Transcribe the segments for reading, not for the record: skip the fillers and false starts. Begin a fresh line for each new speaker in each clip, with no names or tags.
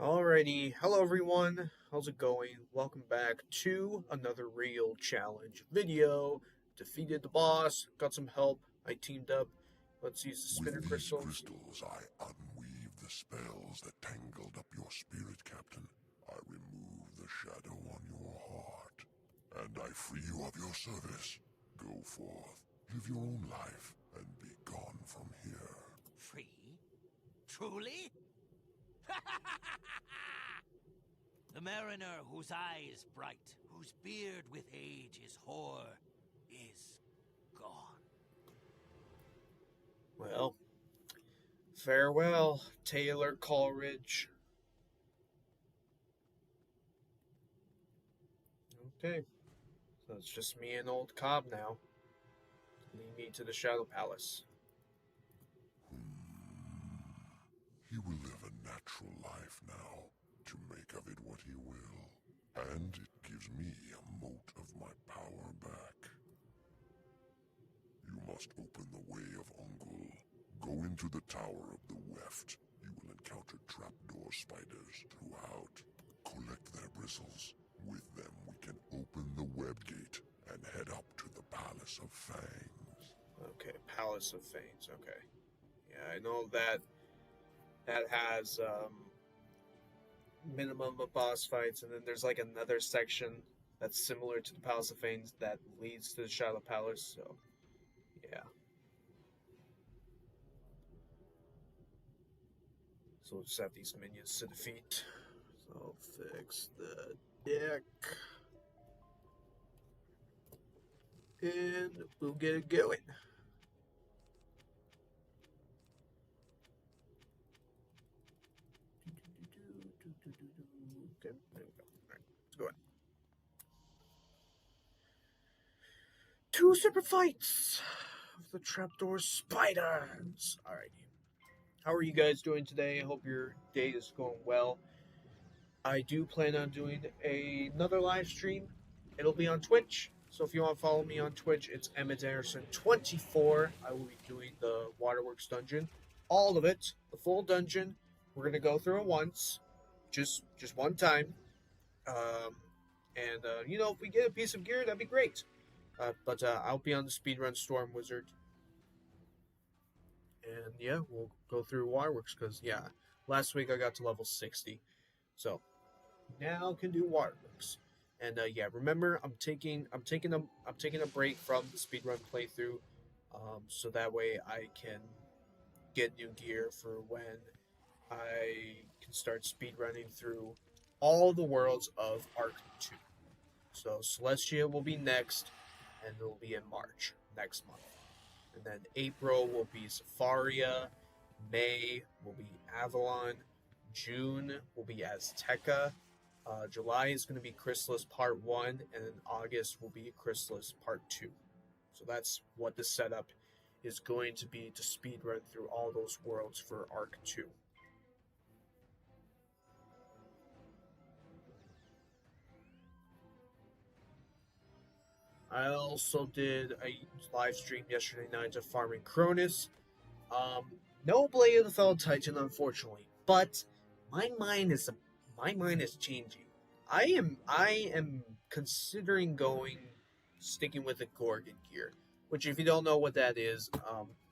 Alrighty, hello everyone, how's it going? Welcome back to another real challenge video. Defeated the boss, got some help, I teamed up. Let's use the spinner
With these
crystals.
crystals, I unweave the spells that tangled up your spirit, Captain. I remove the shadow on your heart, and I free you of your service. Go forth, live your own life, and be gone from here.
Free? Truly? The mariner whose eye is bright, whose beard with age is hoar, is gone.
Well, farewell, Taylor Coleridge. Okay, so it's just me and old Cobb now. Lead me to the Shadow Palace.
He will live a natural life now, to make of it what he will. And it gives me a mote of my power back. You must open the way of Ungul. Go into the Tower of the Weft. You will encounter trapdoor spiders throughout. Collect their bristles. With them we can open the web gate and head up to the Palace of Fangs.
Okay, Palace of Fangs, okay. Yeah, I know that has minimum of boss fights, and then there's like another section that's similar to the Palace of Fangs that leads to the Shadow Palace. So, yeah. So we'll just have these minions to defeat. So fix the deck, and we'll get it going. Okay, there we go. All right, let's go in. Two separate fights of the trapdoor spiders. Alrighty. How are you guys doing today? I hope your day is going well. I do plan on doing another live stream. It'll be on Twitch. So if you want to follow me on Twitch, it's Emmett Anderson 24. I will be doing the Waterworks dungeon. All of it. The full dungeon. We're gonna go through it once. Just one time. And if we get a piece of gear, that'd be great. But I'll be on the speedrun Storm Wizard. And yeah, we'll go through Waterworks because last week I got to level 60. So now can do Waterworks. And remember I'm taking a break from the speedrun playthrough, so that way I can get new gear for when I can start speedrunning through all the worlds of Arc 2. So Celestia will be next, and it'll be in March next month. And then April will be Safaria, May will be Avalon, June will be Azteca, July is going to be Chrysalis Part 1, and then August will be Chrysalis Part 2. So that's what the setup is going to be to speedrun through all those worlds for Arc 2. I also did a live stream yesterday night of farming Cronus. No Blade of the Fellow Titan, unfortunately, but my mind is changing. I am considering sticking with the Gorgon gear, which, if you don't know what that is,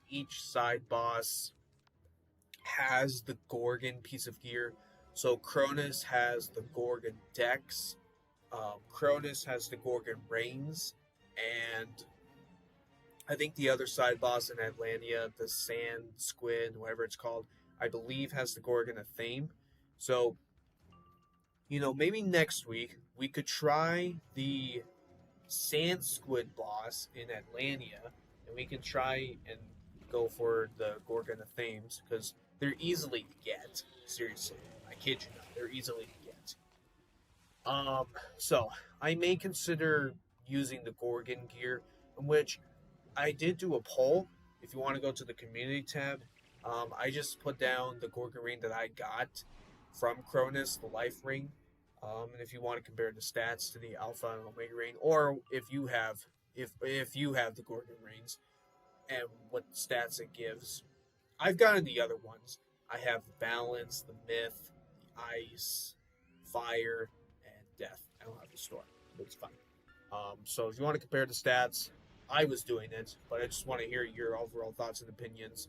each side boss has the Gorgon piece of gear. So Cronus has the Gorgon Dex, Cronus has the Gorgon Reins, and I think the other side boss in Atlantia, the Sand Squid, whatever it's called, I believe has the Gorgon of Fame. So, maybe next week we could try the Sand Squid boss in Atlantia, and we can try and go for the Gorgon of Fames, because they're easily to get. Seriously, I kid you not, they're easily to get. So I may consider using the Gorgon gear, in which I did do a poll. If you want to go to the community tab, I just put down the Gorgon ring that I got from Cronus, the life ring. And if you want to compare the stats to the Alpha and Omega ring, or if you have the Gorgon rings and what stats it gives, I've gotten the other ones. I have the Balance, the Myth, the ice, fire, and death. I don't have the storm, but it's fine. So if you want to compare the stats, I was doing it, but I just want to hear your overall thoughts and opinions.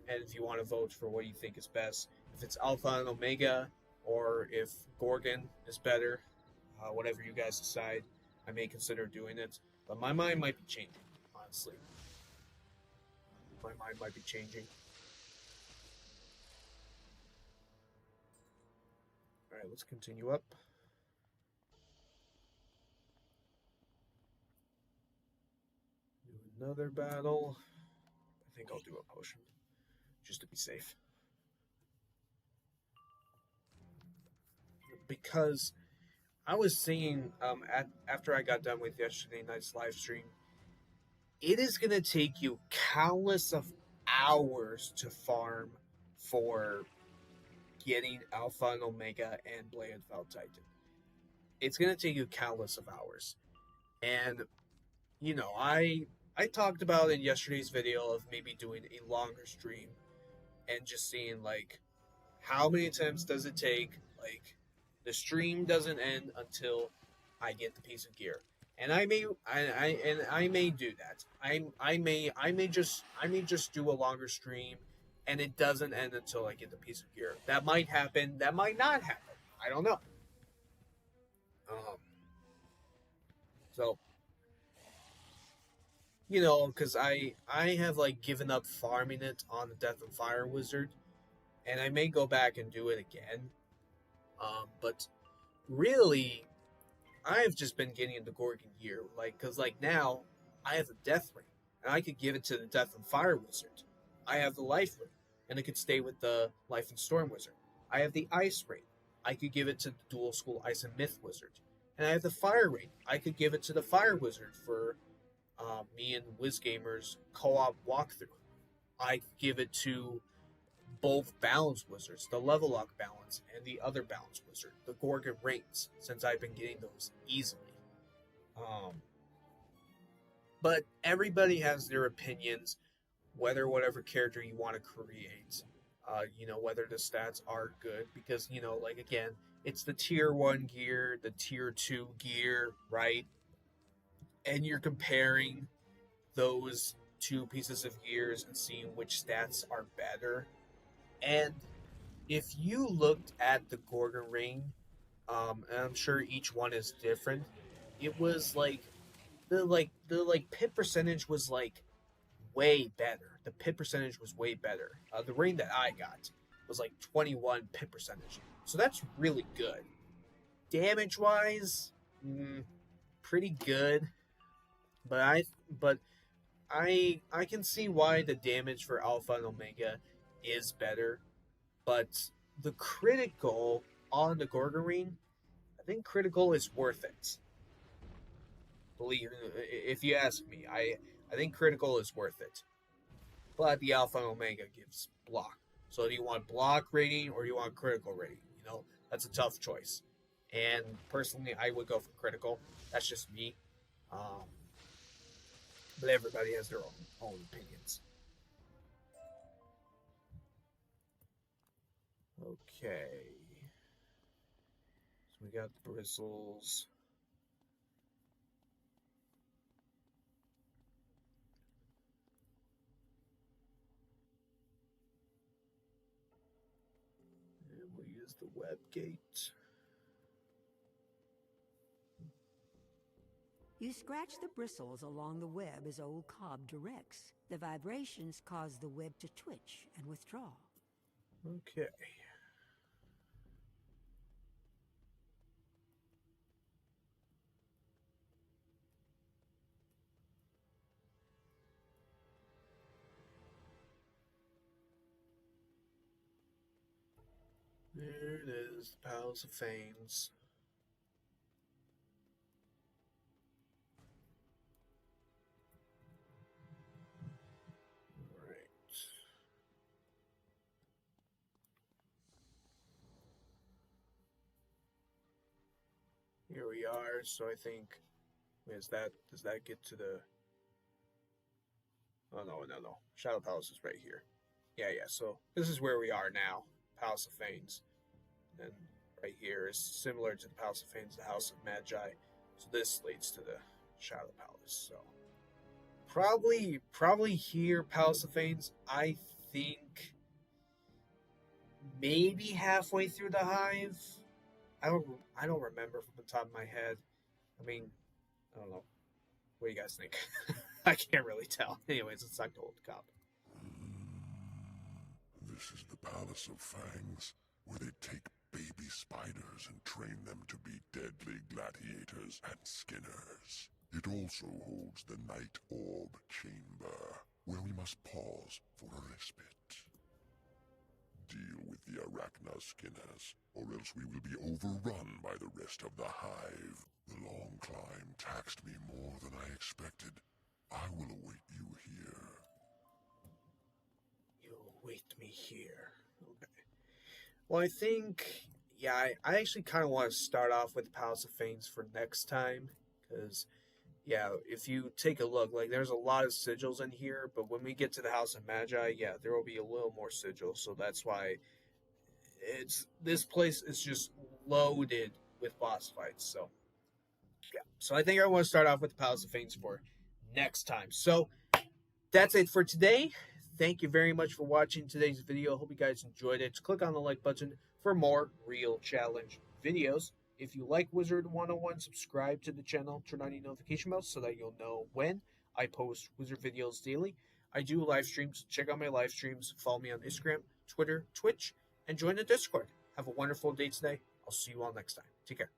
And if you want to vote for what you think is best, if it's Alpha and Omega, or if Gorgon is better, whatever you guys decide, I may consider doing it. But my mind might be changing, honestly. My mind might be changing. Alright, let's continue up. Do another battle. I think I'll do a potion, just to be safe. Because I was saying after I got done with yesterday night's live stream, it is going to take you countless of hours to farm for getting Alpha and Omega and Blade of Fell Titan. It's going to take you countless of hours. And, you know, I talked about in yesterday's video of maybe doing a longer stream and just seeing, like, how many attempts does it take? Like, the stream doesn't end until I get the piece of gear. And I may do that. I may just do a longer stream, and it doesn't end until I get the piece of gear. That might happen. That might not happen. I don't know. So, you know, because I have like given up farming it on the Death and Fire Wizard, and I may go back and do it again. But really, I've just been getting into Gorgon gear, like, because like now I have the Death Ring, and I could give it to the Death and Fire Wizard. I have the Life Ring, and it could stay with the Life and Storm Wizard. I have the Ice Ring. I could give it to the Dual School Ice and Myth Wizard. And I have the Fire Ring. I could give it to the Fire Wizard for me and WizGamer's co-op walkthrough. I could give it to both balance wizards, the level lock balance and the other balance wizard, the Gorgon rings, since I've been getting those easily. But everybody has their opinions, whether whatever character you want to create, you know, whether the stats are good, because, you know, like, again, it's the tier 1 gear, the tier 2 gear, right? And you're comparing those two pieces of gears and seeing which stats are better. And if you looked at the Gorgon ring, and I'm sure each one is different, it was like the pit percentage was like way better. The pit percentage was way better. The ring that I got was like 21 pit percentage, so that's really good. Damage wise, pretty good, but I can see why the damage for Alpha and Omega is better. But the critical on the Gorgon ring, I think critical is worth it. Believe, if you ask me, I think critical is worth it. But the Alpha and Omega gives block. So do you want block rating or do you want critical rating? You know, that's a tough choice. And personally, I would go for critical. That's just me. But everybody has their own opinions. Okay. So we got the bristles. And we'll use the web gate.
You scratch the bristles along the web as old Cobb directs. The vibrations cause the web to twitch and withdraw.
Okay. There it is, the Palace of Fangs. Alright. Here we are, so I think, does that get to the, oh no, Shadow Palace is right here. Yeah, so this is where we are now, Palace of Fangs. And right here is similar to the Palace of Fangs, the House of Magi. So this leads to the Shadow Palace. So probably here, Palace of Fangs. I think maybe halfway through the Hive. I don't remember from the top of my head. I mean, I don't know. What do you guys think? I can't really tell. Anyways, it's like the old cop.
This is the Palace of Fangs, where they take baby spiders and train them to be deadly gladiators and skinners. It also holds the Night Orb Chamber, where we must pause for a respite. Deal with the Arachna skinners, or else we will be overrun by the rest of the Hive. The long climb taxed me more than I expected. I will await you here.
You'll await me here. Okay. Well, I think, yeah, I actually kind of want to start off with Palace of Fangs for next time. Because, yeah, if you take a look, like, there's a lot of sigils in here. But when we get to the House of Magi, yeah, there will be a little more sigils. So that's why this place is just loaded with boss fights. So, yeah. So I think I want to start off with the Palace of Fangs for next time. So that's it for today. Thank you very much for watching today's video. Hope you guys enjoyed it. Click on the like button for more real challenge videos. If you like Wizard101, subscribe to the channel. Turn on your notification bell so that you'll know when I post Wizard videos daily. I do live streams. Check out my live streams. Follow me on Instagram, Twitter, Twitch, and join the Discord. Have a wonderful day today. I'll see you all next time. Take care.